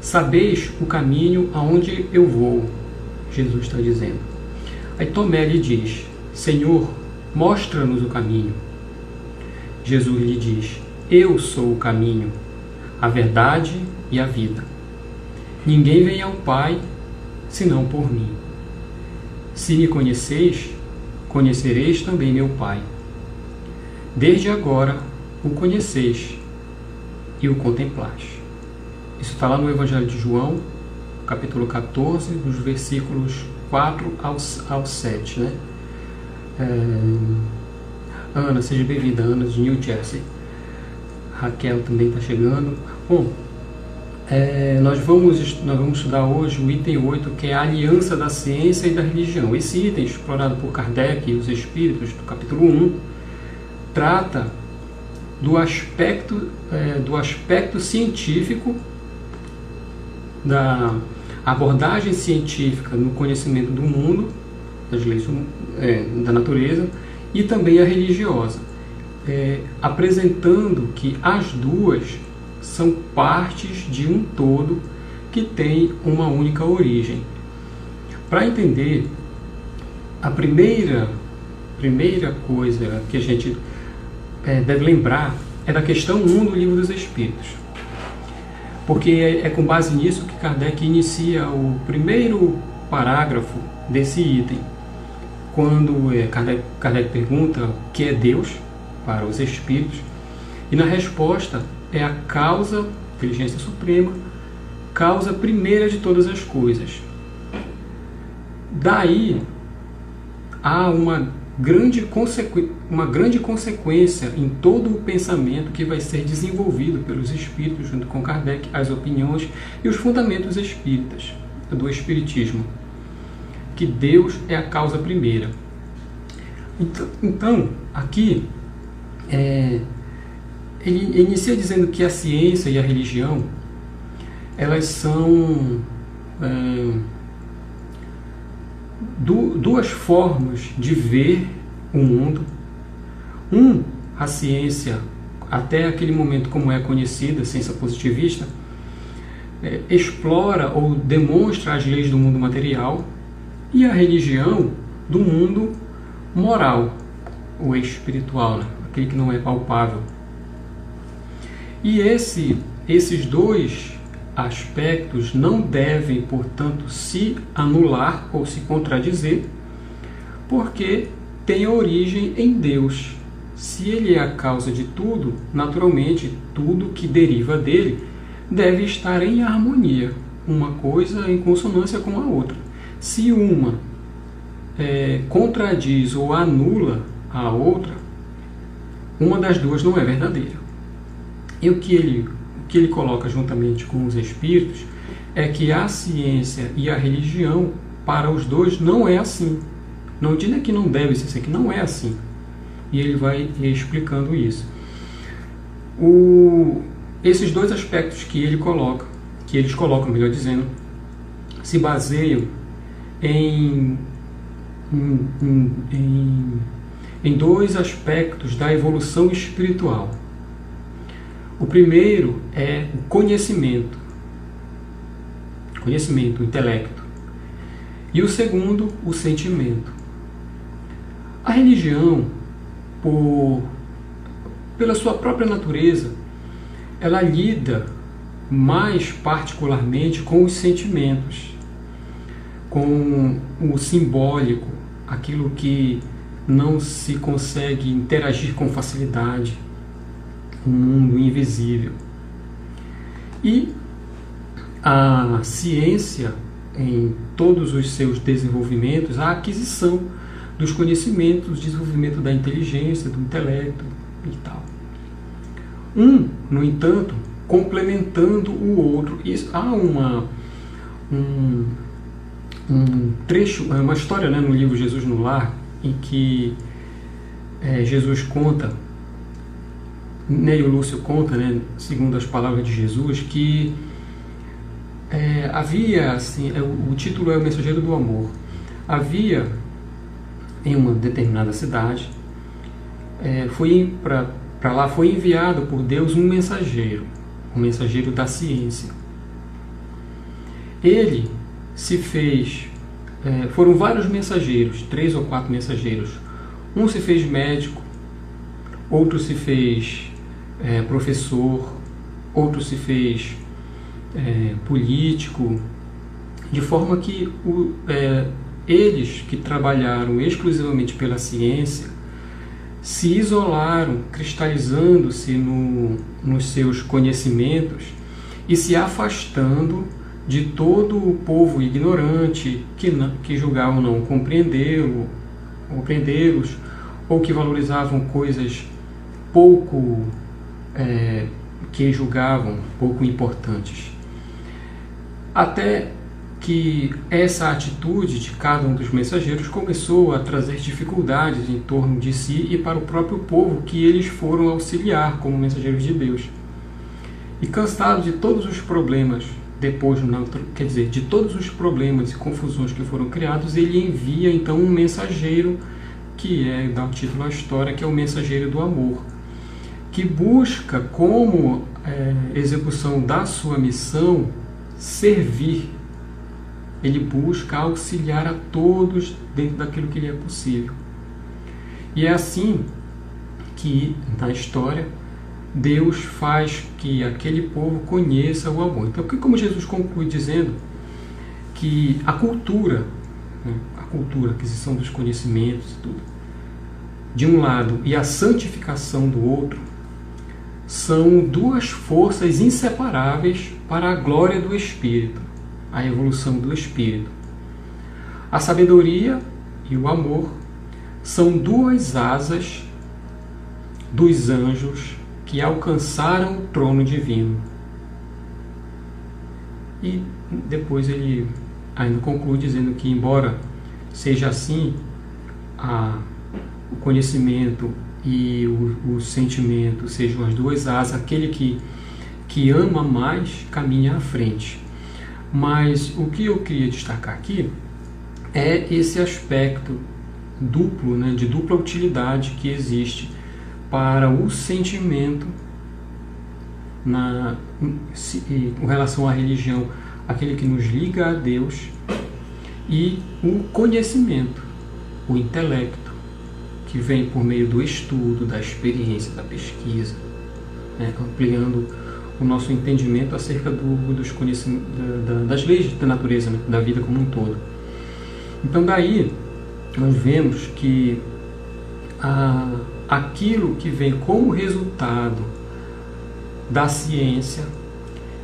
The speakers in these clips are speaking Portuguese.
sabeis o caminho aonde eu vou, Jesus está dizendo. Aí Tomé lhe diz, Senhor, mostra-nos o caminho. Jesus lhe diz, eu sou o caminho, a verdade e a vida. Ninguém vem ao Pai, senão por mim. Se me conheceis, conhecereis também meu Pai. Desde agora o conheceis e o contemplais. Isso está lá no Evangelho de João, capítulo 14, dos versículos 4 ao 7, né? Ana, seja bem-vinda, Ana de New Jersey. Raquel também está chegando. Bom, nós vamos estudar hoje o item 8, que é a aliança da ciência e da religião. Esse item, explorado por Kardec e os Espíritos, do capítulo 1, trata do aspecto científico, da abordagem científica no conhecimento do mundo, das leis da natureza, e também a religiosa, apresentando que as duas são partes de um todo que tem uma única origem. Para entender, a primeira coisa que a gente deve lembrar é da questão 1 do Livro dos Espíritos. Porque é com base nisso que Kardec inicia o primeiro parágrafo desse item. Quando Kardec pergunta o que é Deus para os Espíritos, e na resposta é a causa, inteligência suprema, causa primeira de todas as coisas. Daí há uma grande consequência em todo o pensamento que vai ser desenvolvido pelos Espíritos, junto com Kardec, as opiniões e os fundamentos espíritas, do Espiritismo, que Deus é a causa primeira. Então aqui, ele inicia dizendo que a ciência e a religião, elas são duas formas de ver o mundo. A ciência, até aquele momento como é conhecida, a ciência positivista, explora ou demonstra as leis do mundo material, e a religião do mundo moral, ou espiritual, né? Aquele que não é palpável. E esses dois aspectos não devem, portanto, se anular ou se contradizer, porque tem origem em Deus. Se Ele é a causa de tudo, naturalmente, tudo que deriva dele deve estar em harmonia, uma coisa em consonância com a outra. Se uma contradiz ou anula a outra, uma das duas não é verdadeira. E o que ele coloca juntamente com os Espíritos é que a ciência e a religião, para os dois, não é assim. Não diz que não deve ser assim, que não é assim. E ele vai explicando isso. Esses dois aspectos que eles colocam, melhor dizendo, se baseiam em dois aspectos da evolução espiritual. O primeiro é o conhecimento, o intelecto. E o segundo, o sentimento. A religião, pela sua própria natureza, ela lida mais particularmente com os sentimentos, com o simbólico, aquilo que não se consegue interagir com facilidade, o mundo invisível. E a ciência, em todos os seus desenvolvimentos, a aquisição dos conhecimentos, o desenvolvimento da inteligência, do intelecto e tal. No entanto, complementando o outro. Há um trecho, uma história, né, no livro Jesus no Lar, em que Jesus conta, e o Lúcio conta, né, segundo as palavras de Jesus, que havia, assim, o título é O Mensageiro do Amor. Havia, em uma determinada cidade, para lá foi enviado por Deus um mensageiro da ciência. ele se fez, foram vários mensageiros, 3 ou 4 mensageiros. Um se fez médico, outro se fez professor, outro se fez político, de forma que eles que trabalharam exclusivamente pela ciência se isolaram, cristalizando-se nos seus conhecimentos e se afastando de todo o povo ignorante que julgavam não compreendê-los ou que valorizavam coisas que julgavam pouco importantes. Até que essa atitude de cada um dos mensageiros começou a trazer dificuldades em torno de si e para o próprio povo que eles foram auxiliar como mensageiros de Deus. E cansado de todos os problemas, de todos os problemas e confusões que foram criados, ele envia então um mensageiro que dá o título à história, que é o mensageiro do amor, que busca como execução da sua missão servir. Ele busca auxiliar a todos dentro daquilo que lhe é possível. E é assim que, na história, Deus faz que aquele povo conheça o amor. Então, como Jesus conclui dizendo que a cultura, a aquisição dos conhecimentos e tudo, de um lado, e a santificação do outro, são duas forças inseparáveis para a glória do Espírito, a evolução do Espírito. A sabedoria e o amor são duas asas dos anjos que alcançaram o trono divino. E depois ele ainda conclui dizendo que, embora seja assim, o conhecimento e o sentimento sejam as duas asas, aquele que ama mais caminha à frente. Mas o que eu queria destacar aqui é esse aspecto duplo, de dupla utilidade que existe para o sentimento com relação à religião, aquele que nos liga a Deus, e o conhecimento, o intelecto, que vem por meio do estudo, da experiência, da pesquisa, ampliando o nosso entendimento acerca dos conhecimentos, das leis da natureza, da vida como um todo. Então daí nós vemos que aquilo que vem como resultado da ciência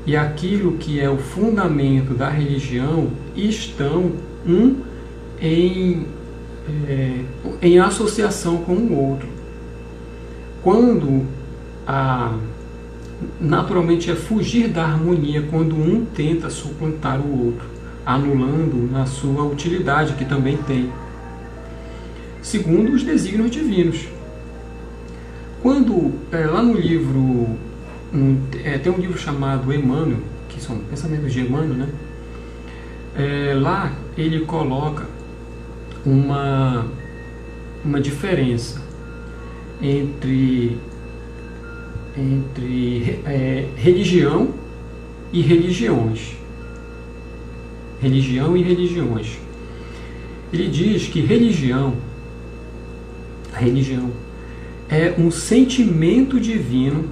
e aquilo que é o fundamento da religião estão em associação com o outro. Quando naturalmente é fugir da harmonia quando um tenta suplantar o outro, anulando na sua utilidade que também tem, segundo os desígnios divinos. Quando lá no livro tem um livro chamado Emmanuel, que são pensamentos de Emmanuel, lá ele coloca uma diferença entre religião e religiões. Religião e religiões. Ele diz que a religião é um sentimento divino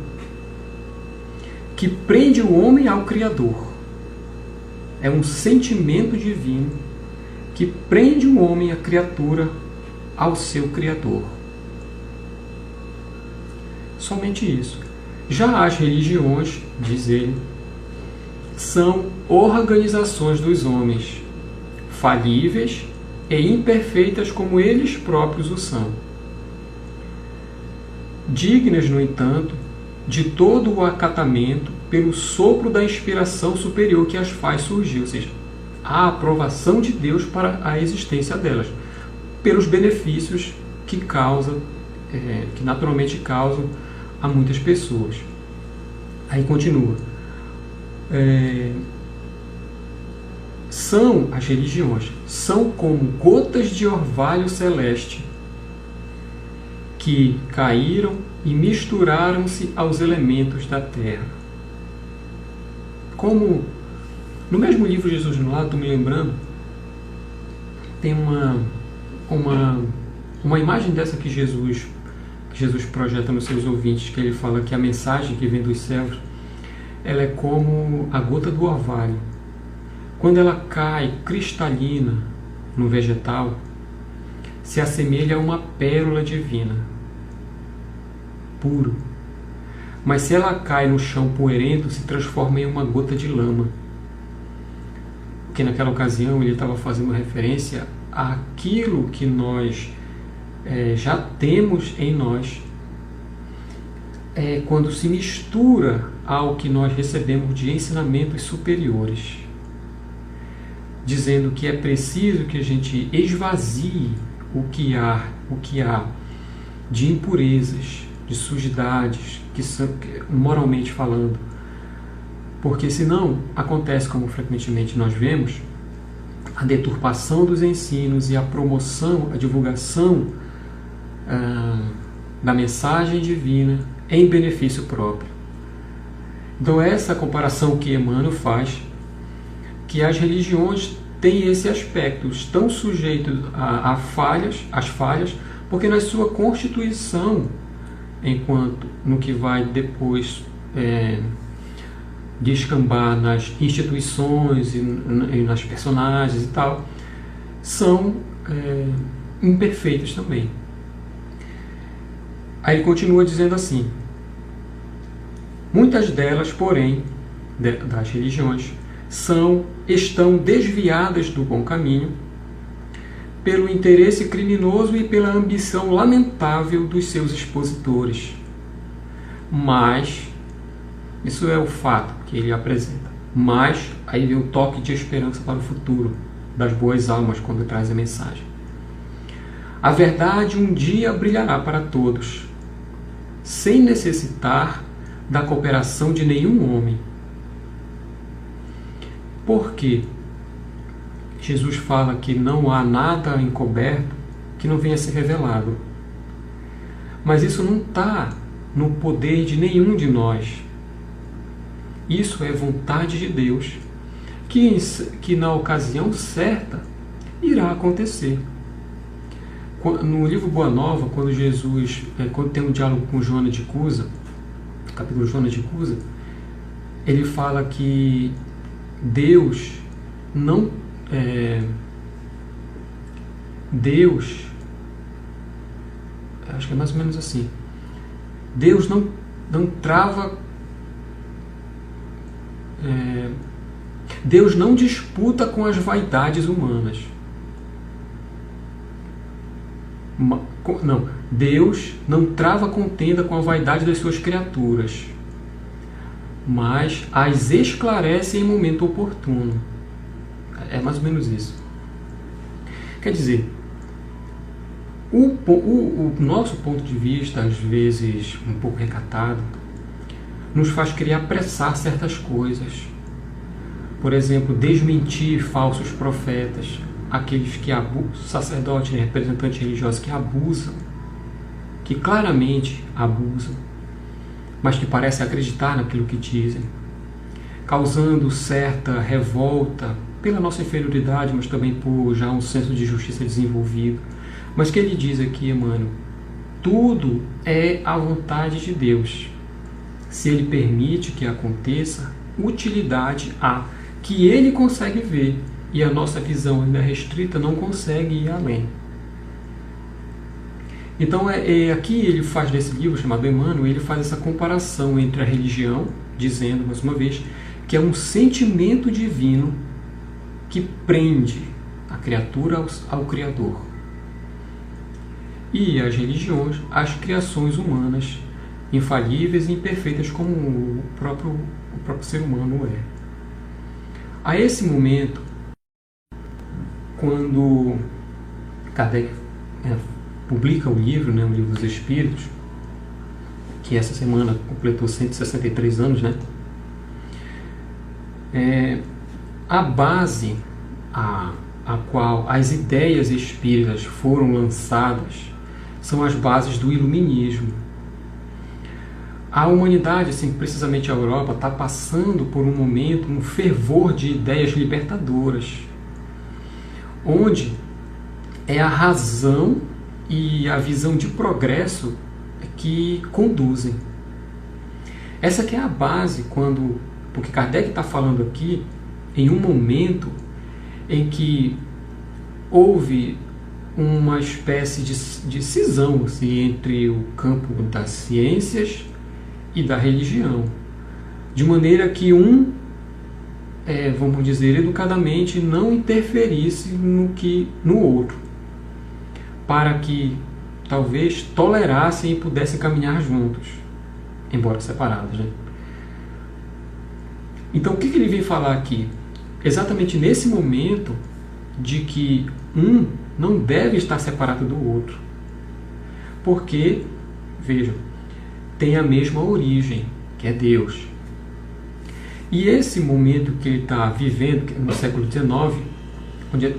que prende o homem ao Criador. É um sentimento divino que prende o homem, a criatura, ao seu Criador. Somente isso. Já as religiões, diz ele, são organizações dos homens, falíveis e imperfeitas como eles próprios o são. Dignas, no entanto, de todo o acatamento pelo sopro da inspiração superior que as faz surgir, ou seja, a aprovação de Deus para a existência delas, pelos benefícios que naturalmente causam a muitas pessoas. Aí continua. As religiões são como gotas de orvalho celeste que caíram e misturaram-se aos elementos da terra. Como No mesmo livro Jesus no Lar, estou me lembrando, tem uma imagem dessa que Jesus projeta nos seus ouvintes, que ele fala que a mensagem que vem dos céus, ela é como a gota do orvalho. Quando ela cai cristalina no vegetal, se assemelha a uma pérola divina, puro. Mas se ela cai no chão poeirento, se transforma em uma gota de lama. Porque naquela ocasião ele estava fazendo referência àquilo que nós já temos em nós, quando se mistura ao que nós recebemos de ensinamentos superiores, dizendo que é preciso que a gente esvazie o que há de impurezas, de sujidades, que são, moralmente falando, porque senão acontece, como frequentemente nós vemos, a deturpação dos ensinos e a promoção, a divulgação da mensagem divina em benefício próprio. Então essa comparação que Emmanuel faz, que as religiões têm esse aspecto, estão sujeitos a falhas, às falhas, porque na sua constituição, enquanto no que vai depois descambar nas instituições e nas personagens e tal, são imperfeitos também. Aí ele continua dizendo assim: muitas delas, porém, das religiões, estão desviadas do bom caminho pelo interesse criminoso e pela ambição lamentável dos seus expositores. Mas, isso é o fato que ele apresenta, mas aí vem o toque de esperança para o futuro das boas almas quando traz a mensagem. A verdade um dia brilhará para todos, sem necessitar da cooperação de nenhum homem. Por quê? Jesus fala que não há nada encoberto que não venha a ser revelado. Mas isso não está no poder de nenhum de nós. Isso é vontade de Deus, que na ocasião certa irá acontecer. No livro Boa Nova, quando Jesus, quando tem um diálogo com Joana de Cusa, capítulo Joana de Cusa, ele fala que Deus não acho que é mais ou menos assim, Deus não trava, Deus não disputa com as vaidades humanas. Não, Deus não trava contenda com a vaidade das suas criaturas, mas as esclarece em momento oportuno. É mais ou menos isso. Quer dizer, o nosso ponto de vista, às vezes um pouco recatado, nos faz querer apressar certas coisas. Por exemplo, desmentir falsos profetas, aqueles que abusam, sacerdotes, representantes religiosos que abusam, que claramente abusam, mas que parecem acreditar naquilo que dizem, causando certa revolta pela nossa inferioridade, mas também por já um senso de justiça desenvolvido. Mas que ele diz aqui, Emmanuel, tudo é a vontade de Deus. Se ele permite que aconteça, utilidade há, que ele consegue ver, e a nossa visão ainda restrita não consegue ir além. Então aqui ele faz, nesse livro chamado Emmanuel, ele faz essa comparação entre a religião, dizendo mais uma vez que é um sentimento divino que prende a criatura ao Criador, e as religiões, as criações humanas infalíveis e imperfeitas como o próprio ser humano é. A esse momento, quando Kardec publica o livro, o Livro dos Espíritos, que essa semana completou 163 anos, a base a qual as ideias espíritas foram lançadas são as bases do iluminismo. A humanidade, assim, precisamente a Europa, está passando por um momento, um fervor de ideias libertadoras, onde é a razão e a visão de progresso que conduzem. Essa que é a base, porque Kardec está falando aqui em um momento em que houve uma espécie de cisão assim, entre o campo das ciências e da religião, de maneira que vamos dizer educadamente, não interferisse no outro, para que talvez tolerassem e pudessem caminhar juntos, embora separados, né? Então o que ele vem falar aqui? Exatamente nesse momento de que um não deve estar separado do outro, porque, vejam, tem a mesma origem, que é Deus. E esse momento que ele está vivendo no século XIX, onde é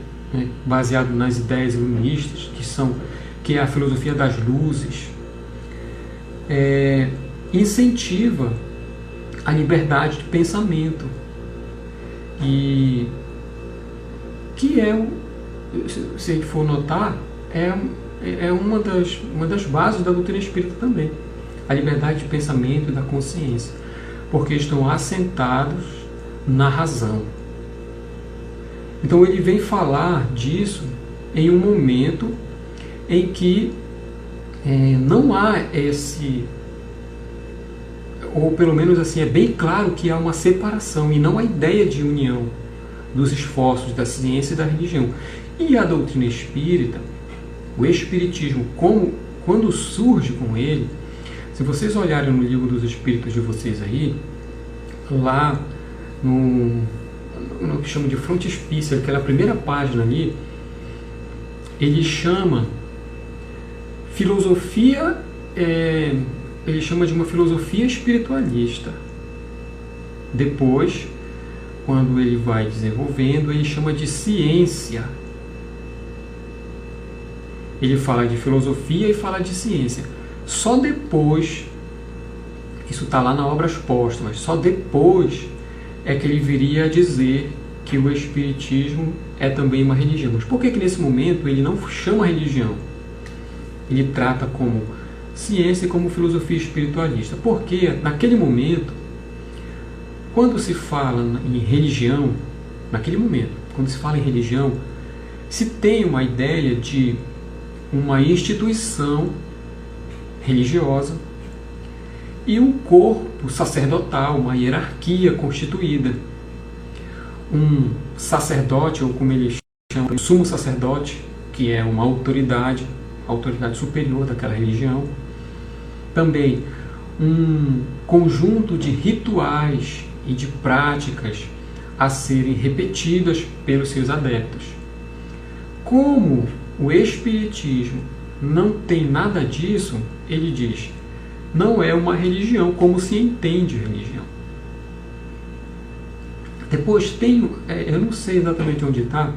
baseado nas ideias iluministas, que é a filosofia das luzes, incentiva a liberdade de pensamento, e que se a gente for notar, é uma das bases da doutrina espírita também, a liberdade de pensamento e da consciência, porque estão assentados na razão. Então ele vem falar disso em um momento em que não há ou pelo menos assim, é bem claro que há uma separação e não a ideia de união dos esforços da ciência e da religião. E a doutrina espírita, o espiritismo, quando surge com ele, se vocês olharem no livro dos Espíritos de vocês aí, lá no que chama de frontispício, aquela primeira página ali, ele chama filosofia, ele chama de uma filosofia espiritualista. Depois, quando ele vai desenvolvendo, ele chama de ciência. Ele fala de filosofia e fala de ciência. Só depois, isso está lá na Obras Póstumas, só depois é que ele viria a dizer que o Espiritismo é também uma religião. Mas por que nesse momento ele não chama religião? Ele trata como ciência e como filosofia espiritualista. Porque naquele momento, quando se fala em religião, quando se fala em religião, se tem uma ideia de uma instituição religiosa e um corpo sacerdotal, uma hierarquia constituída. Um sacerdote, ou como eles chamam, um sumo sacerdote, que é uma autoridade superior daquela religião. Também um conjunto de rituais e de práticas a serem repetidas pelos seus adeptos. Como o Espiritismo não tem nada disso, ele diz, não é uma religião como se entende religião. Depois tem, eu não sei exatamente onde está,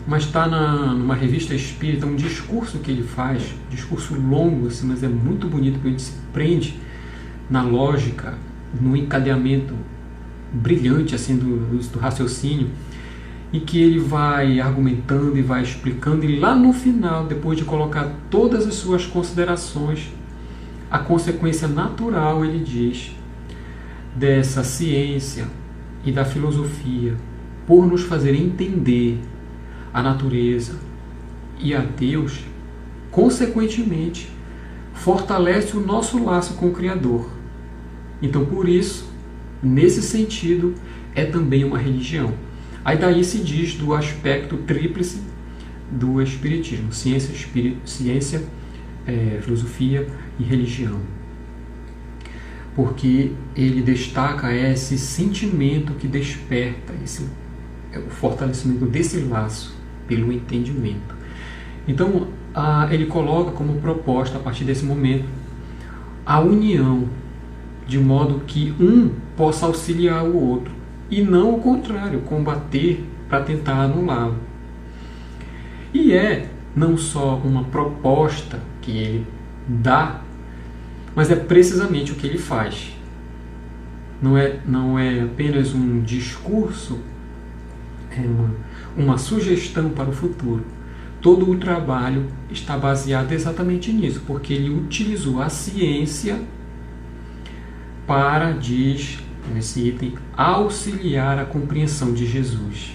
mas está numa revista espírita, um discurso que ele faz, discurso longo, assim, mas é muito bonito, porque a gente se prende na lógica, no encadeamento brilhante assim, do raciocínio, e que ele vai argumentando e vai explicando, e lá no final, depois de colocar todas as suas considerações, a consequência natural, ele diz, dessa ciência e da filosofia, por nos fazer entender a natureza e a Deus, consequentemente, fortalece o nosso laço com o Criador. Então, por isso, nesse sentido, é também uma religião. Aí daí se diz do aspecto tríplice do Espiritismo: ciência, filosofia e religião. Porque ele destaca esse sentimento que desperta, o fortalecimento desse laço pelo entendimento. Então, ele coloca como proposta, a partir desse momento, a união, de modo que um possa auxiliar o outro, e não o contrário, combater para tentar anulá-lo. E não só uma proposta que ele dá Mas é precisamente o que ele faz. Não é apenas um discurso, é uma sugestão para o futuro. Todo o trabalho está baseado exatamente nisso, porque ele utilizou a ciência para, diz nesse item, auxiliar a compreensão de Jesus.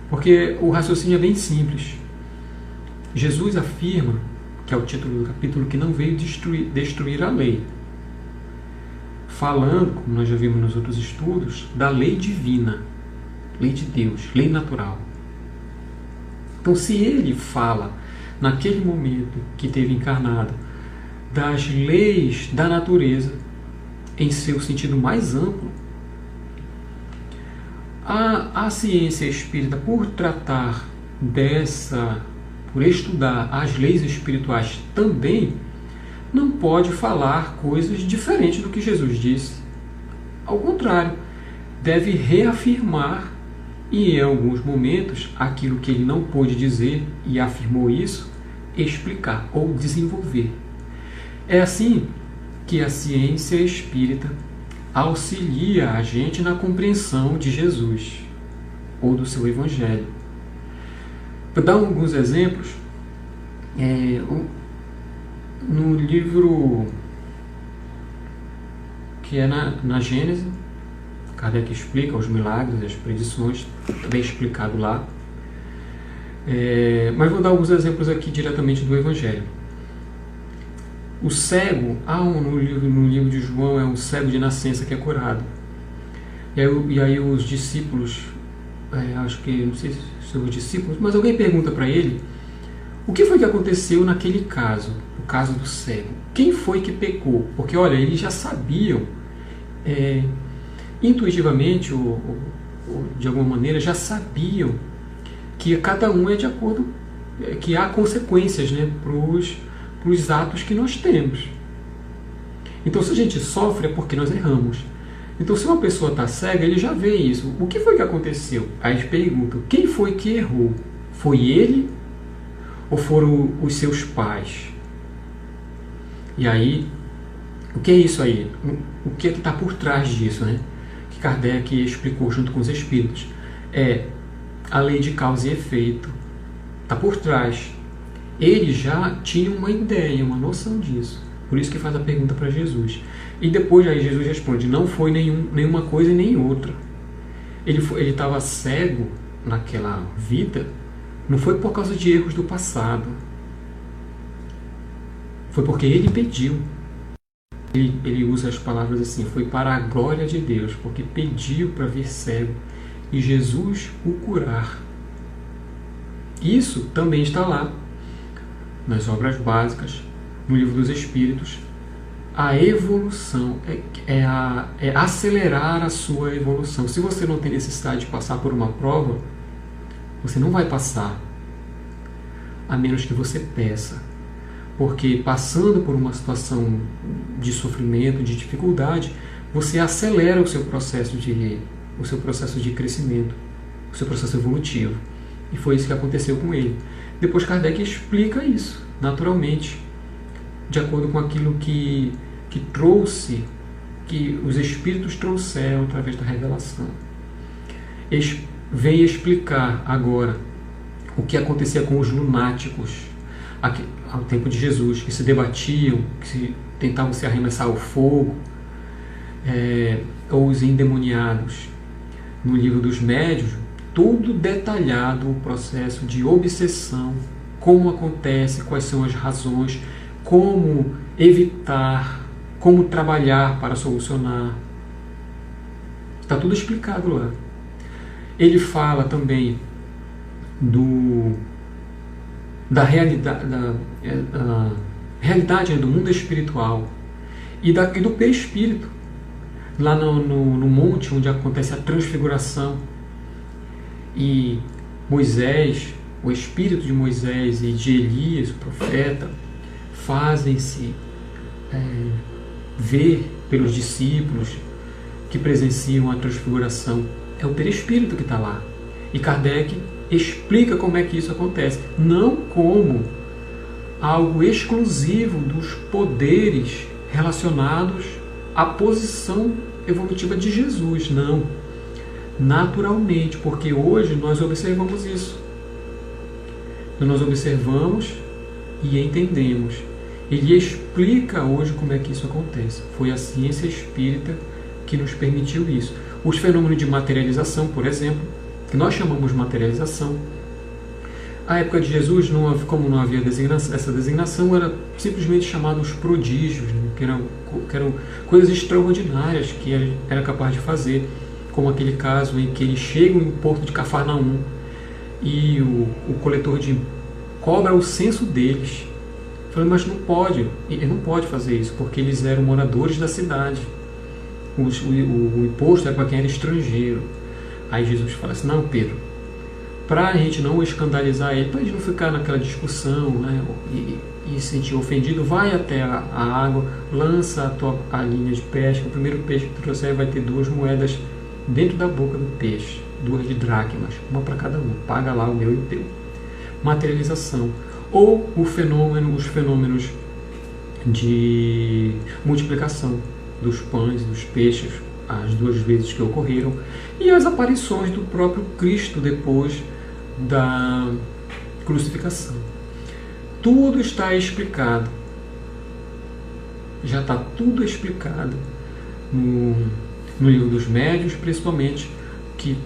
Porque o raciocínio é bem simples. Jesus afirma, que é o título do capítulo, que não veio destruir a lei. Falando, como nós já vimos nos outros estudos, da lei divina, lei de Deus, lei natural. Então, se ele fala, naquele momento que teve encarnado, das leis da natureza, em seu sentido mais amplo, a ciência espírita, por tratar por estudar as leis espirituais também, não pode falar coisas diferentes do que Jesus disse. Ao contrário, deve reafirmar, e em alguns momentos, aquilo que ele não pôde dizer e afirmou isso, explicar ou desenvolver. É assim que a ciência espírita auxilia a gente na compreensão de Jesus ou do seu Evangelho. Para dar alguns exemplos, no livro que é na Gênese, Kardec explica os milagres e as predições, também explicado lá. Mas vou dar alguns exemplos aqui diretamente do Evangelho. O cego, no livro de João, é um cego de nascença que é curado. E aí os discípulos, acho que, não sei se são os discípulos, mas alguém pergunta para ele o que foi que aconteceu naquele caso, o caso do cego. Quem foi que pecou? Porque, olha, eles já sabiam, intuitivamente, ou de alguma maneira, já sabiam que cada um é de acordo, que há consequências, né, para os atos que nós temos. Então, se a gente sofre é porque nós erramos. Então, se uma pessoa está cega, ele já vê isso. O que foi que aconteceu? Aí eles perguntam, quem foi que errou? Foi ele ou foram os seus pais? E aí, o que é isso aí? O que é que está por trás disso, né? Que Kardec explicou junto com os espíritos. É a lei de causa e efeito. Está por trás. Ele já tinha uma ideia, uma noção disso. Por isso que faz a pergunta para Jesus. E depois aí Jesus responde, não foi nenhuma coisa e nem outra. Ele estava cego naquela vida, não foi por causa de erros do passado. Foi porque ele pediu. Ele usa as palavras assim, foi para a glória de Deus, porque pediu para vir cego e Jesus o curar. Isso também está lá nas obras básicas, no Livro dos Espíritos. A evolução é acelerar a sua evolução. Se você não tem necessidade de passar por uma prova, você não vai passar, a menos que você peça. Porque passando por uma situação de sofrimento, de dificuldade, você acelera o seu processo de crescimento, o seu processo evolutivo. E foi isso que aconteceu com ele. Depois Kardec explica isso, naturalmente, de acordo com aquilo que os espíritos trouxeram através da revelação. Vem explicar agora o que acontecia com os lunáticos ao tempo de Jesus, que se debatiam, que tentavam se arremessar ao fogo, ou os endemoniados. No Livro dos Médiuns, tudo detalhado, o processo de obsessão, como acontece, quais são as razões, como evitar, como trabalhar para solucionar. Está tudo explicado lá. Ele fala também da realidade, realidade do mundo espiritual e do perispírito, lá no monte onde acontece a transfiguração. E Moisés, o espírito de Moisés e de Elias, o profeta, fazem-se ver pelos discípulos que presenciam a transfiguração. É o perispírito que está lá. E Kardec explica como é que isso acontece. Não como algo exclusivo dos poderes relacionados à posição evolutiva de Jesus. Não. Naturalmente, porque hoje nós observamos isso. Nós observamos e entendemos. Ele explica hoje como é que isso acontece. Foi a ciência espírita que nos permitiu isso. Os fenômenos de materialização, por exemplo, que nós chamamos de materialização, à época de Jesus, como não havia essa designação, era simplesmente chamado os prodígios, né? que eram coisas extraordinárias que ele era capaz de fazer, como aquele caso em que eles chegam em Porto de Cafarnaum e o coletor de cobra o censo deles. Falei, mas não pode, ele não pode fazer isso, porque eles eram moradores da cidade. O imposto era para quem era estrangeiro. Aí Jesus fala assim, não, Pedro, para a gente não escandalizar ele, para a gente não ficar naquela discussão, né, e se sentir ofendido, vai até a água, lança a linha de pesca, o primeiro peixe que tu trouxer vai ter 2 moedas dentro da boca do peixe, 2 de dracmas, uma para cada um, paga lá o meu e o teu. Materialização. Ou os fenômenos de multiplicação dos pães, dos peixes, as 2 vezes que ocorreram, e as aparições do próprio Cristo depois da crucificação. Tudo está explicado. Já está tudo explicado no livro dos médiuns, principalmente, que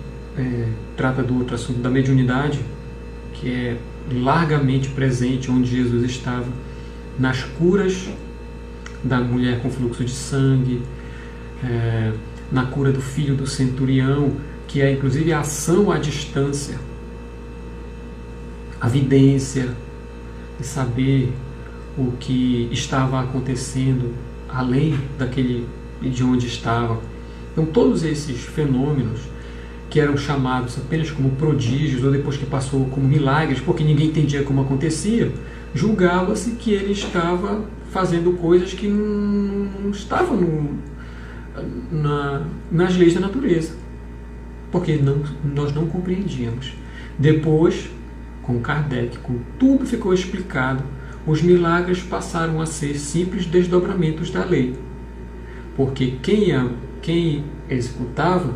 trata do outro assunto da mediunidade, que é largamente presente onde Jesus estava, nas curas da mulher com fluxo de sangue, na cura do filho do centurião, que é inclusive a ação à distância, a vidência, de saber o que estava acontecendo além de onde estava. Então todos esses fenômenos que eram chamados apenas como prodígios, ou depois que passou como milagres, porque ninguém entendia como acontecia, julgava-se que ele estava fazendo coisas que não estavam nas leis da natureza, porque nós não compreendíamos. Depois, com Kardec, com tudo ficou explicado, os milagres passaram a ser simples desdobramentos da lei, porque quem executava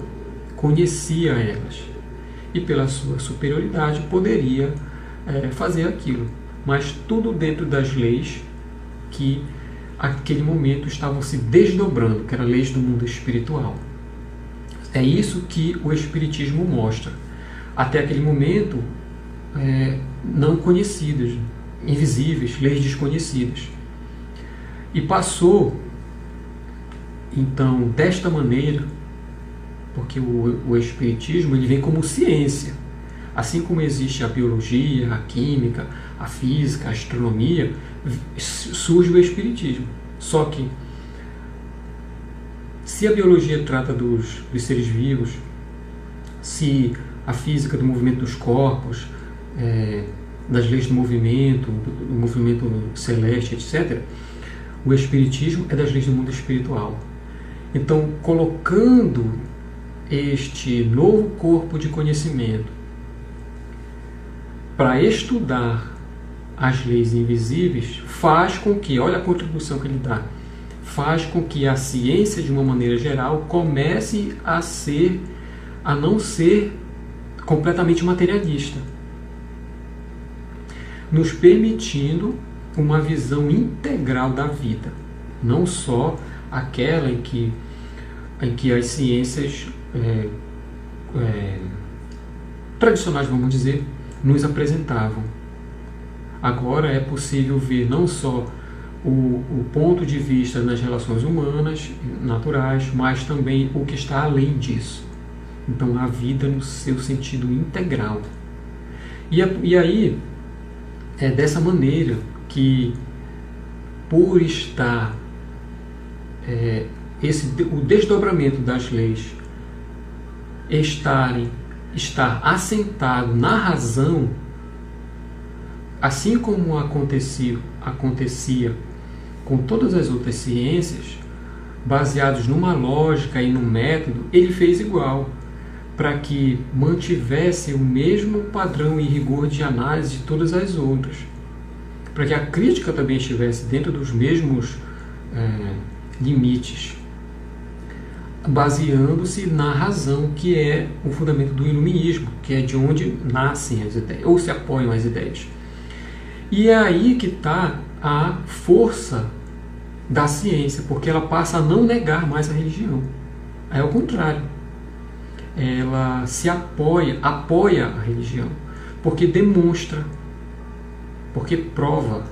conhecia elas e pela sua superioridade poderia fazer aquilo, mas tudo dentro das leis que naquele momento estavam se desdobrando, que eram leis do mundo espiritual. É isso que o Espiritismo mostra. Até aquele momento, não conhecidas, invisíveis, leis desconhecidas. E passou, então, desta maneira, porque o Espiritismo ele vem como ciência. Assim como existe a biologia, a química, a física, a astronomia, surge o Espiritismo. Só que, se a biologia trata dos seres vivos, se a física do movimento dos corpos, das leis do movimento celeste, etc., o Espiritismo é das leis do mundo espiritual. Então, colocando este novo corpo de conhecimento para estudar as leis invisíveis, faz com que, olha a contribuição que ele dá, faz com que a ciência, de uma maneira geral, comece a não ser completamente materialista, nos permitindo uma visão integral da vida, não só aquela em que as ciências tradicionais, vamos dizer, nos apresentavam. Agora é possível ver não só o ponto de vista nas relações humanas, naturais, mas também o que está além disso. Então, a vida no seu sentido integral. E aí, é dessa maneira que, por estar o desdobramento das leis estar assentado na razão, assim como acontecia com todas as outras ciências, baseados numa lógica e num método, ele fez igual, para que mantivesse o mesmo padrão e rigor de análise de todas as outras. para que a crítica também estivesse dentro dos mesmos limites, baseando-se na razão, que é o fundamento do iluminismo, que é de onde nascem as ideias, ou se apoiam as ideias. E é aí que está a força da ciência, porque ela passa a não negar mais a religião. É o contrário. Ela se apoia a religião, porque demonstra, porque prova.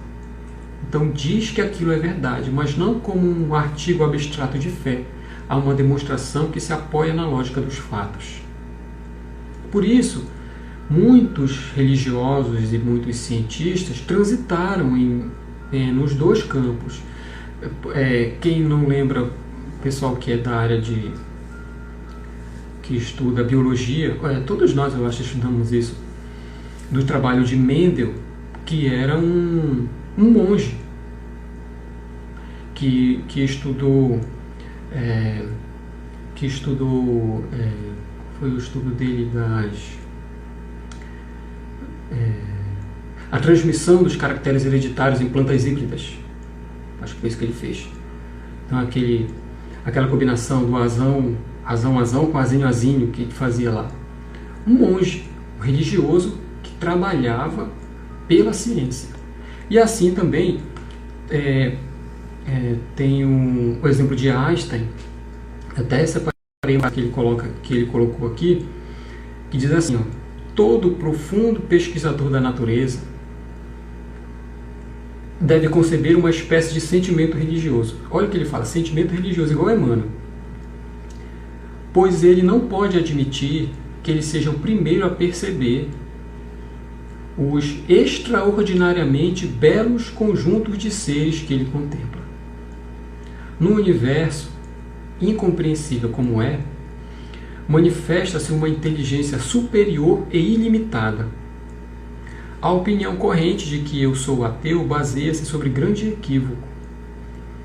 Então diz que aquilo é verdade, mas não como um artigo abstrato de fé. Há uma demonstração que se apoia na lógica dos fatos. Por isso, muitos religiosos e muitos cientistas transitaram nos dois campos. Quem não lembra, o pessoal que é da área que estuda biologia, todos nós, eu acho, estudamos isso, do trabalho de Mendel, que era um monge que estudou foi o estudo dele a transmissão dos caracteres hereditários em plantas híbridas. Acho que foi isso que ele fez. Então aquela combinação do azão com azinho que ele fazia lá. Um monge, um religioso que trabalhava pela ciência. E assim também tem o exemplo de Einstein, até separei que ele colocou aqui, que diz assim: todo profundo pesquisador da natureza deve conceber uma espécie de sentimento religioso. Olha o que ele fala, sentimento religioso, igual Emmanuel. Pois ele não pode admitir que ele seja o primeiro a perceber os extraordinariamente belos conjuntos de seres que ele contempla. No universo, incompreensível como é, manifesta-se uma inteligência superior e ilimitada. A opinião corrente de que eu sou ateu baseia-se sobre grande equívoco.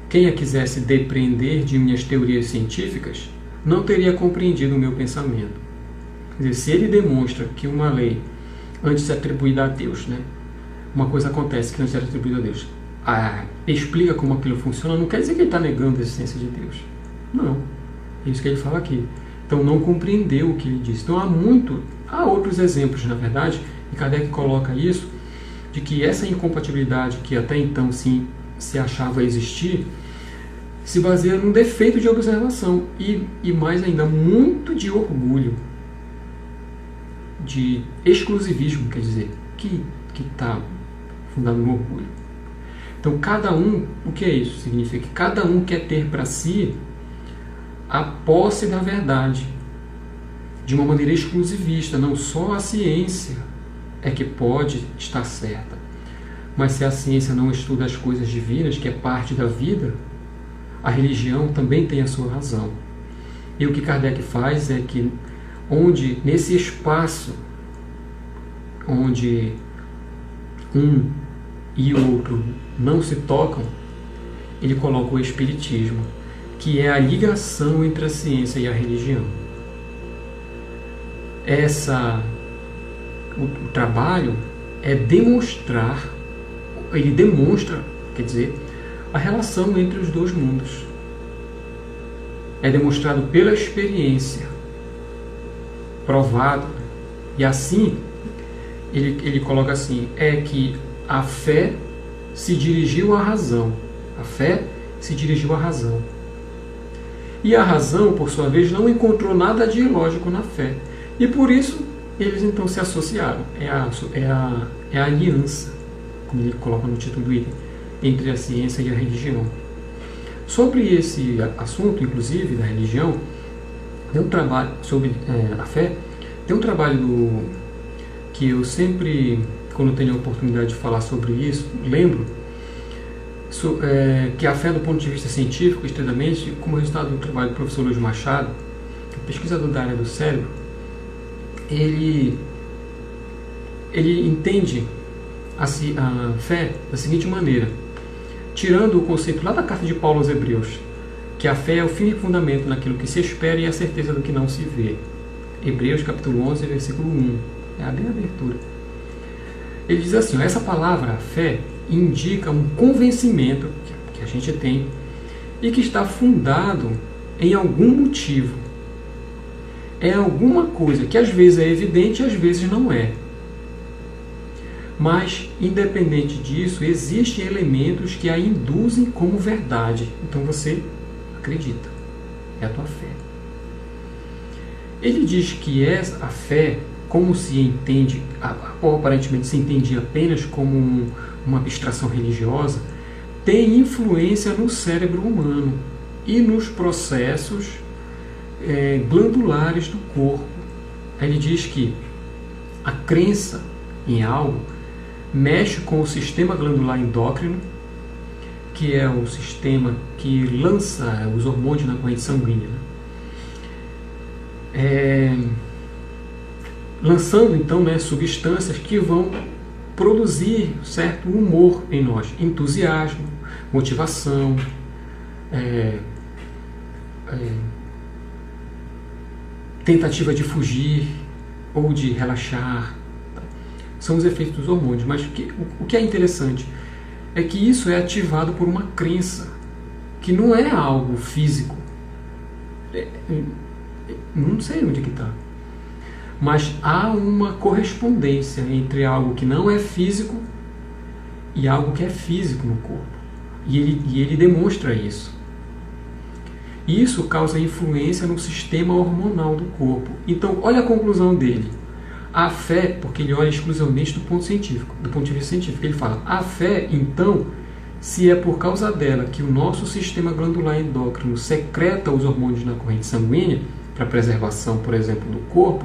Quem a quisesse depreender de minhas teorias científicas não teria compreendido o meu pensamento. Quer dizer, se ele demonstra que uma lei, antes de ser atribuída a Deus, uma coisa acontece que antes de ser atribuída a Deus, explica como aquilo funciona, não quer dizer que ele está negando a existência de Deus. Não. É isso que ele fala aqui. Então não compreendeu o que ele disse. Então há outros exemplos, na verdade, e Kardec coloca isso, de que essa incompatibilidade que até então se achava existir, se baseia num defeito de observação e mais ainda, muito de orgulho, de exclusivismo, quer dizer, que está fundado no orgulho. Então cada um, o que é isso? Significa que cada um quer ter para si a posse da verdade de uma maneira exclusivista. Não só a ciência é que pode estar certa, mas se a ciência não estuda as coisas divinas, que é parte da vida, a religião também tem a sua razão. E o que Kardec faz é que nesse espaço onde um e outro não se tocam, ele coloca o Espiritismo, que é a ligação entre a ciência e a religião. O trabalho é demonstrar, ele demonstra, quer dizer, a relação entre os dois mundos. É demonstrado pela experiência, provado, e assim ele coloca assim, é que a fé se dirigiu à razão. A fé se dirigiu à razão. E a razão, por sua vez, não encontrou nada de ilógico na fé. E por isso, eles então se associaram. É a aliança, como ele coloca no título do item, entre a ciência e a religião. Sobre esse assunto, inclusive, da religião, tem um trabalho sobre a fé, tem um trabalho que eu sempre, quando tenho a oportunidade de falar sobre isso, lembro, que a fé do ponto de vista científico, estritamente, como resultado do trabalho do professor Luiz Machado, pesquisador da área do cérebro, ele entende a fé da seguinte maneira, tirando o conceito lá da carta de Paulo aos Hebreus, que a fé é o firme fundamento naquilo que se espera e a certeza do que não se vê. Hebreus capítulo 11, versículo 1. É bem a abertura. Ele diz assim, essa palavra, fé, indica um convencimento que a gente tem e que está fundado em algum motivo. É alguma coisa que às vezes é evidente e às vezes não é. Mas, independente disso, existem elementos que a induzem como verdade. Então você acredita. É a tua fé. Ele diz que a fé, como se entende, ou aparentemente se entendia apenas como uma abstração religiosa, tem influência no cérebro humano e nos processos glandulares do corpo. Ele diz que a crença em algo mexe com o sistema glandular endócrino, que é o sistema que lança os hormônios na corrente sanguínea, lançando então substâncias que vão produzir certo humor em nós, entusiasmo, motivação, tentativa de fugir ou de relaxar. São os efeitos dos hormônios. Mas o que é interessante é que isso é ativado por uma crença, que não é algo físico. Não sei onde que está. Mas há uma correspondência entre algo que não é físico e algo que é físico no corpo. E ele demonstra isso. Isso causa influência no sistema hormonal do corpo. Então, olha a conclusão dele. A fé, porque ele olha exclusivamente do ponto científico, do ponto de vista científico, ele fala: a fé, então, se é por causa dela que o nosso sistema glandular endócrino secreta os hormônios na corrente sanguínea, para preservação, por exemplo, do corpo,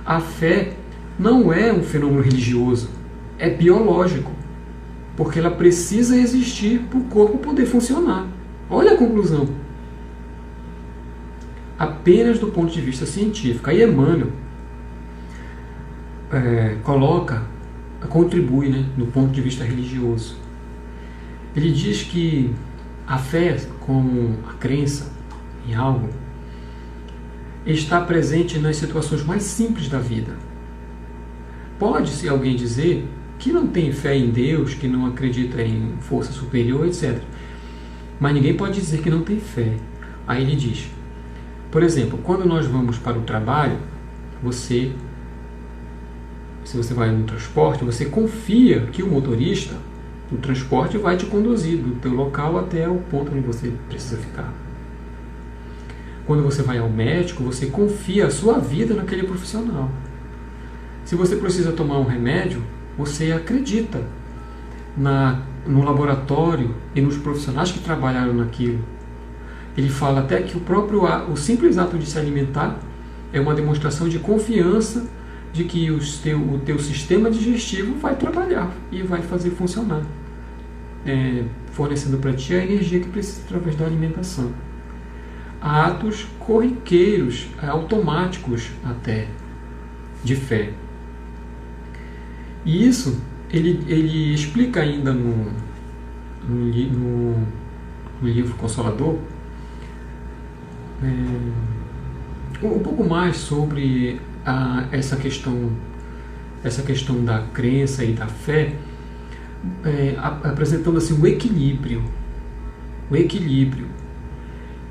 a fé não é um fenômeno religioso, é biológico, porque ela precisa existir para o corpo poder funcionar. Olha a conclusão. Apenas do ponto de vista científico. Aí Emmanuel contribui, do ponto de vista religioso. Ele diz que a fé, como a crença em algo, está presente nas situações mais simples da vida. Pode-se alguém dizer que não tem fé em Deus, que não acredita em força superior, etc. Mas ninguém pode dizer que não tem fé. Aí ele diz, por exemplo, quando nós vamos para o trabalho, se você vai no transporte, você confia que o motorista do transporte vai te conduzir do teu local até o ponto onde você precisa ficar. Quando você vai ao médico, você confia a sua vida naquele profissional. Se você precisa tomar um remédio, você acredita no laboratório e nos profissionais que trabalharam naquilo. Ele fala até que o simples ato de se alimentar é uma demonstração de confiança de que o teu sistema digestivo vai trabalhar e vai fazer funcionar, fornecendo para ti a energia que precisa através da alimentação. Há atos corriqueiros, automáticos até, de fé. E isso ele explica ainda no livro Consolador um pouco mais sobre essa questão da crença e da fé, apresentando assim o equilíbrio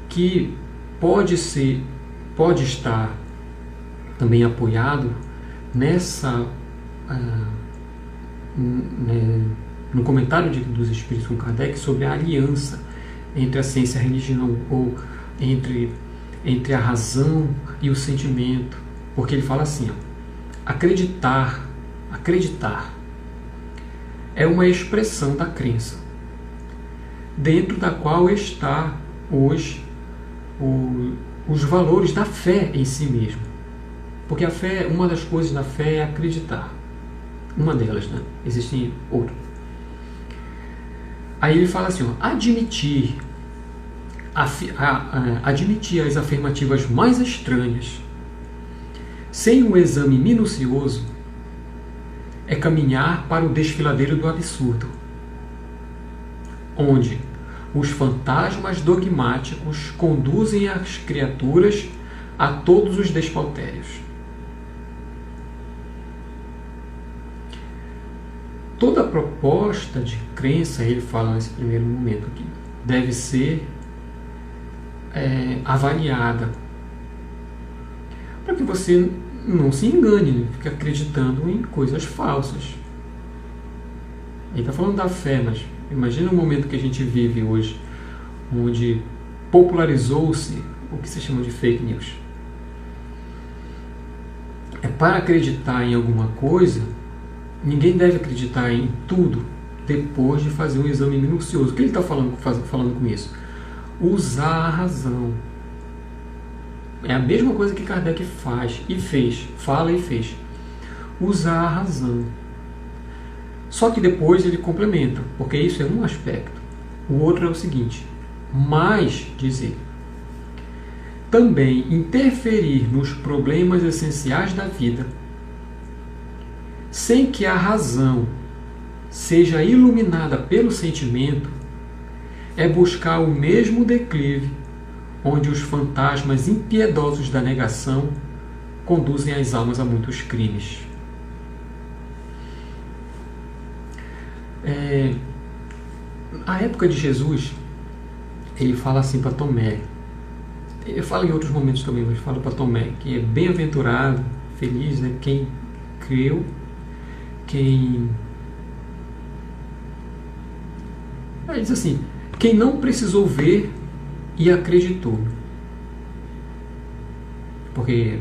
que pode estar também apoiado no comentário dos Espíritos com Kardec sobre a aliança entre a ciência e a religião, ou entre a razão e o sentimento. Porque ele fala assim, acreditar é uma expressão da crença, dentro da qual está hoje os valores da fé em si mesmo. Porque a fé, uma das coisas da fé é acreditar. Uma delas, Existem outras. Aí ele fala assim, admitir as afirmativas mais estranhas, sem um exame minucioso, é caminhar para o desfiladeiro do absurdo, onde os fantasmas dogmáticos conduzem as criaturas a todos os despautérios. toda proposta de crença, ele fala nesse primeiro momento aqui, deve ser avaliada, para que você não se engane, né? Fique acreditando em coisas falsas. Ele está falando da fé, mas imagina o momento que a gente vive hoje, onde popularizou-se o que se chama de fake news. Para acreditar em alguma coisa, ninguém deve acreditar em tudo depois de fazer um exame minucioso. O que ele está falando com isso? Usar a razão. É a mesma coisa que Kardec faz e fez, fala e fez. Usar a razão. Só que depois ele complementa, porque isso é um aspecto. O outro é o seguinte: mas, diz ele, também interferir nos problemas essenciais da vida, sem que a razão seja iluminada pelo sentimento, é buscar o mesmo declive onde os fantasmas impiedosos da negação conduzem as almas a muitos crimes. Na época de Jesus, ele fala assim para Tomé. Ele fala em outros momentos também, mas fala para Tomé que é bem-aventurado, feliz, né, quem creu, quem... Ele diz assim: quem não precisou ver e acreditou. Porque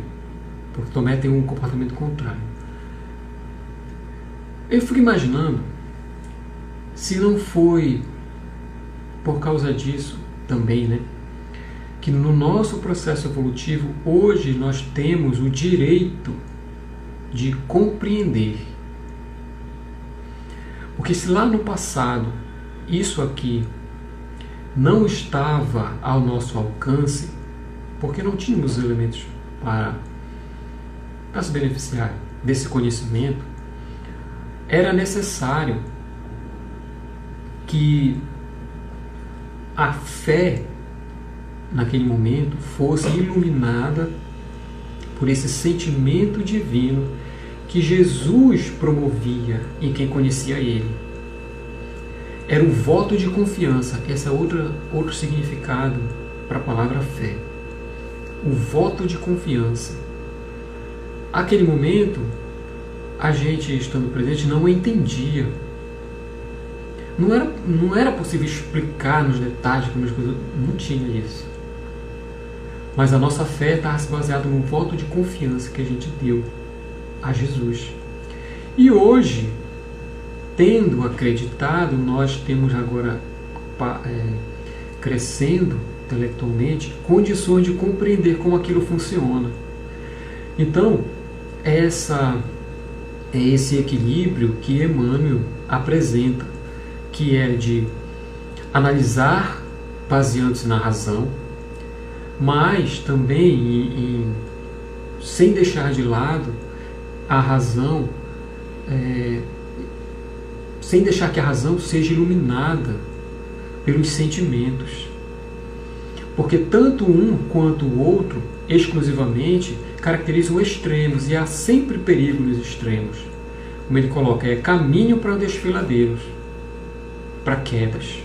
Tomé tem um comportamento contrário. Eu fico imaginando se não foi por causa disso também, né, que no nosso processo evolutivo hoje nós temos o direito de compreender. Porque se lá no passado isso aqui não estava ao nosso alcance, porque não tínhamos elementos para se beneficiar desse conhecimento, era necessário que a fé naquele momento fosse iluminada por esse sentimento divino que Jesus promovia em quem conhecia Ele. Era o voto de confiança. Esse é outro significado para a palavra fé. O voto de confiança. Aquele momento, a gente, estando presente, não entendia. Não era possível explicar nos detalhes como as coisas. Não tinha isso. Mas a nossa fé estava baseada no voto de confiança que a gente deu a Jesus. E hoje, tendo acreditado, nós temos agora, crescendo intelectualmente, condições de compreender como aquilo funciona. Então, é esse equilíbrio que Emmanuel apresenta, que é de analisar baseando-se na razão, mas também sem deixar de lado a razão, sem deixar que a razão seja iluminada pelos sentimentos. Porque tanto um quanto o outro, exclusivamente, caracterizam extremos, e há sempre perigo nos extremos. Como ele coloca, é caminho para desfiladeiros, para quedas.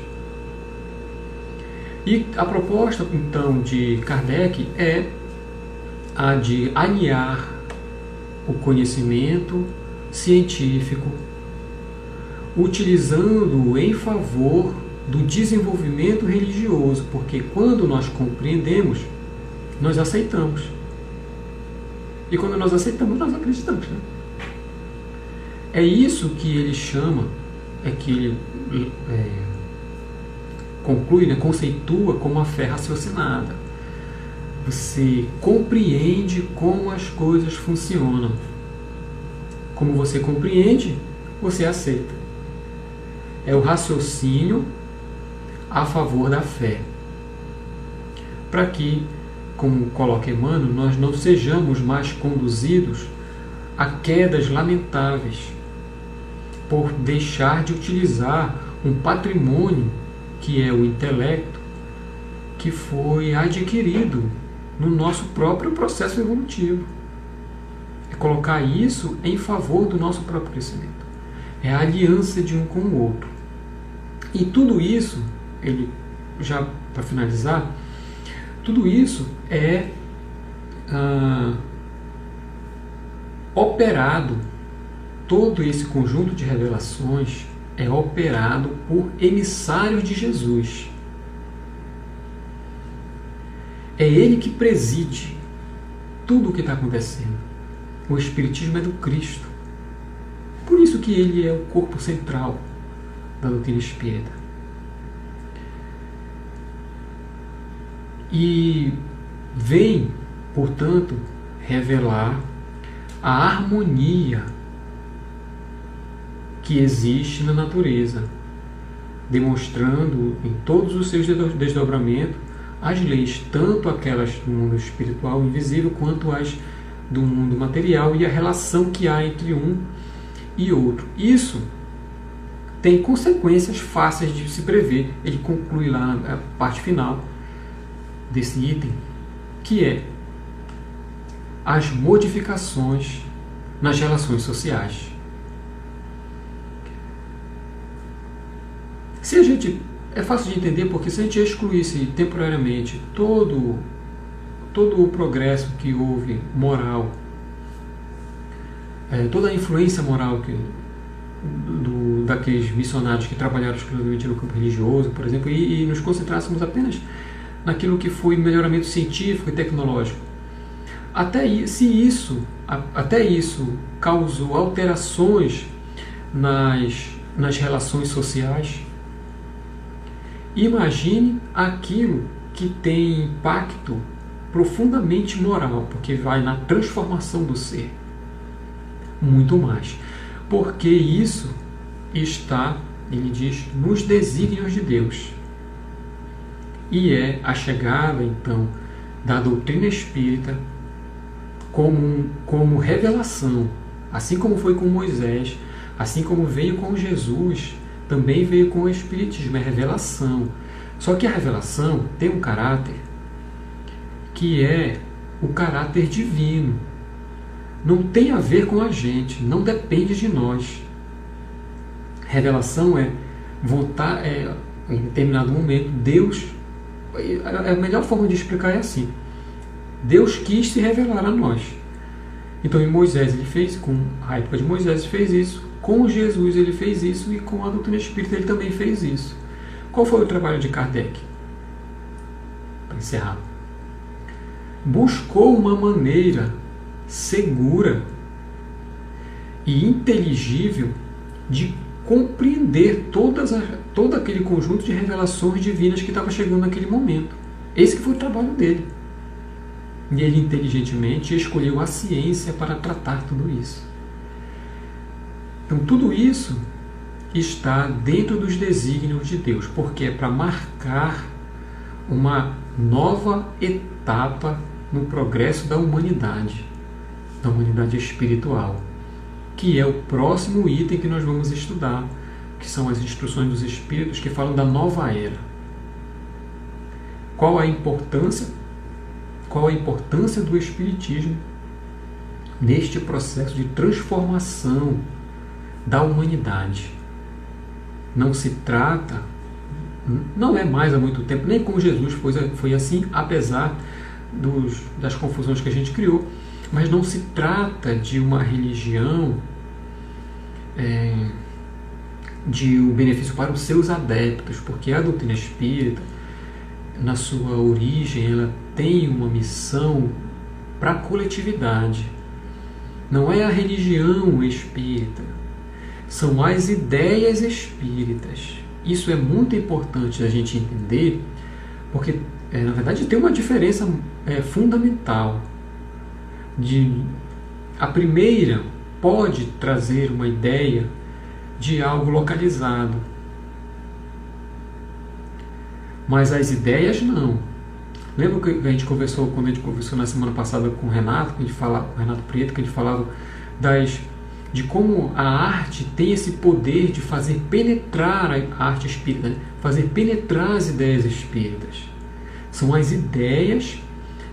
E a proposta, então, de Kardec é a de aliar o conhecimento científico, utilizando-o em favor do desenvolvimento religioso, porque quando nós compreendemos, nós aceitamos. E quando nós aceitamos, nós acreditamos, né? É isso que ele chama, que ele conclui, né, conceitua como a fé raciocinada. Você compreende como as coisas funcionam. Como você compreende, você aceita. É o raciocínio a favor da fé. Para que, como coloca Emmanuel, nós não sejamos mais conduzidos a quedas lamentáveis por deixar de utilizar um patrimônio que é o intelecto, que foi adquirido no nosso próprio processo evolutivo. É colocar isso em favor do nosso próprio crescimento. é a aliança de um com o outro. E tudo isso, ele já para finalizar, tudo isso é operado, todo esse conjunto de revelações é operado por emissários de Jesus. É ele que preside tudo o que está acontecendo. O Espiritismo é do Cristo. Por isso que ele é o corpo central da doutrina espírita. E vem, portanto, revelar a harmonia que existe na natureza, demonstrando em todos os seus desdobramentos as leis, tanto aquelas do mundo espiritual invisível, quanto as do mundo material, e a relação que há entre um e outro. Isso tem consequências fáceis de se prever. Ele conclui lá a parte final desse item, que é as modificações nas relações sociais. Se a gente, é fácil de entender, porque se a gente excluísse temporariamente todo o progresso que houve moral, toda a influência moral daqueles missionários que trabalharam exclusivamente no campo religioso, por exemplo, e nos concentrássemos apenas naquilo que foi melhoramento científico e tecnológico, até isso causou alterações nas relações sociais. Imagine aquilo que tem impacto profundamente moral, porque vai na transformação do ser. Muito mais. Porque isso está, ele diz, nos desígnios de Deus. E é a chegada, então, da doutrina espírita como revelação, assim como foi com Moisés, assim como veio com Jesus, também veio com o Espiritismo, é revelação. Só que a revelação tem um caráter que é o caráter divino. Não tem a ver com a gente, não depende de nós. Revelação é voltar, em determinado momento, Deus, a melhor forma de explicar é assim: Deus quis se revelar a nós. Então, em Moisés ele fez, com a época de Moisés ele fez isso, com Jesus ele fez isso, e com a doutrina espírita ele também fez isso. Qual foi o trabalho de Kardec? Para encerrar, buscou uma maneira segura e inteligível de compreender todo aquele conjunto de revelações divinas que estava chegando naquele momento. Esse que foi o trabalho dele. E ele inteligentemente escolheu a ciência para tratar tudo isso. Então tudo isso está dentro dos desígnios de Deus, porque é para marcar uma nova etapa no progresso da humanidade espiritual, que é o próximo item que nós vamos estudar, que são as instruções dos Espíritos, que falam da nova era. Qual a importância do Espiritismo neste processo de transformação da humanidade? Não se trata, não é mais há muito tempo, nem com Jesus foi assim, apesar das confusões que a gente criou, mas não se trata de uma religião de um benefício para os seus adeptos, porque a doutrina espírita, na sua origem, ela tem uma missão para a coletividade. Não é a religião espírita, são as ideias espíritas. Isso é muito importante a gente entender, porque, na verdade, tem uma diferença fundamental. A primeira pode trazer uma ideia de algo localizado, mas as ideias não. Lembra que a gente conversou, quando a gente conversou na semana passada com o Renato, com o Renato Prieto, que a gente falava de como a arte tem esse poder de fazer penetrar a arte espírita, né? Fazer penetrar as ideias espíritas. São as ideias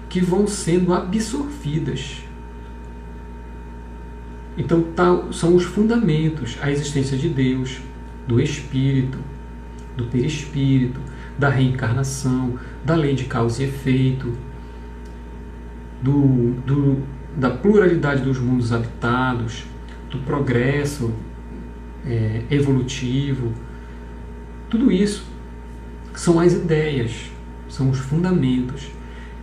que vão sendo absorvidas. Então são os fundamentos, a existência de Deus, do Espírito, do perispírito, da reencarnação, da lei de causa e efeito, da pluralidade dos mundos habitados, do progresso evolutivo. Tudo isso são as ideias, são os fundamentos.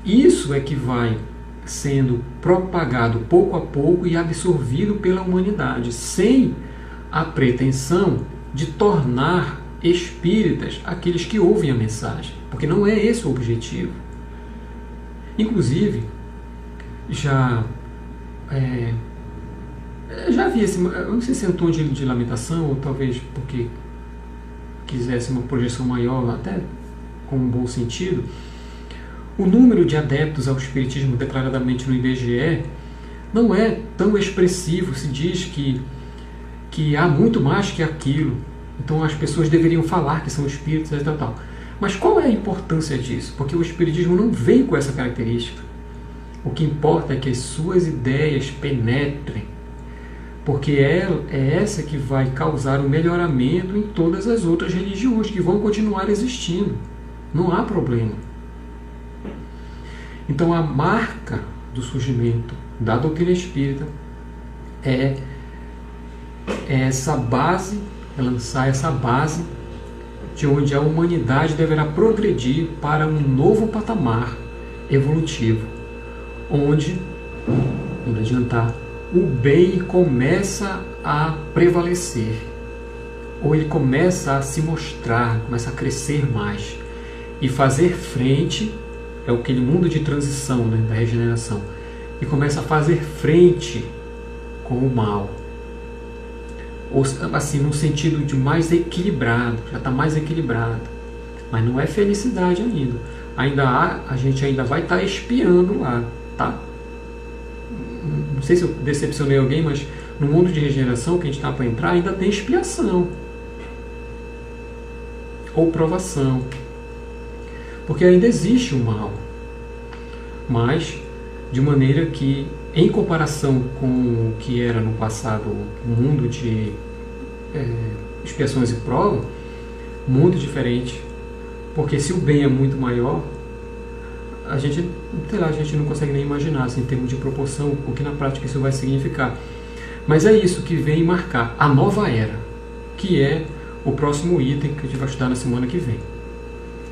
Isso é que vai sendo propagado pouco a pouco e absorvido pela humanidade, sem a pretensão de tornar espíritas aqueles que ouvem a mensagem, porque não é esse o objetivo. Inclusive, já vi eu não sei se é um tom de lamentação, ou talvez porque quisesse uma projeção maior, até com um bom sentido. O número de adeptos ao espiritismo declaradamente no IBGE não é tão expressivo. Se diz que há muito mais que aquilo, então as pessoas deveriam falar que são espíritas e tal. Mas qual é a importância disso? Porque o espiritismo não vem com essa característica. O que importa é que as suas ideias penetrem, porque é essa que vai causar o melhoramento em todas as outras religiões que vão continuar existindo. Não há problema. Então a marca do surgimento da doutrina espírita é essa base, é lançar essa base de onde a humanidade deverá progredir para um novo patamar evolutivo, onde, não adiantar, o bem começa a prevalecer, ou ele começa a se mostrar, começa a crescer mais e fazer frente, é aquele mundo de transição, né, da regeneração, e começa a fazer frente com o mal, ou assim, num sentido de mais equilibrado, já está mais equilibrado, mas não é felicidade ainda, a gente ainda vai estar espiando lá, tá? Não sei se eu decepcionei alguém, mas no mundo de regeneração que a gente está para entrar, ainda tem expiação ou provação, porque ainda existe o mal, mas de maneira que, em comparação com o que era no passado o mundo de expiações e prova, muito diferente, porque se o bem é muito maior, a gente não consegue nem imaginar, assim, em termos de proporção, o que na prática isso vai significar. Mas é isso que vem marcar a nova era, que é o próximo item que a gente vai estudar na semana que vem.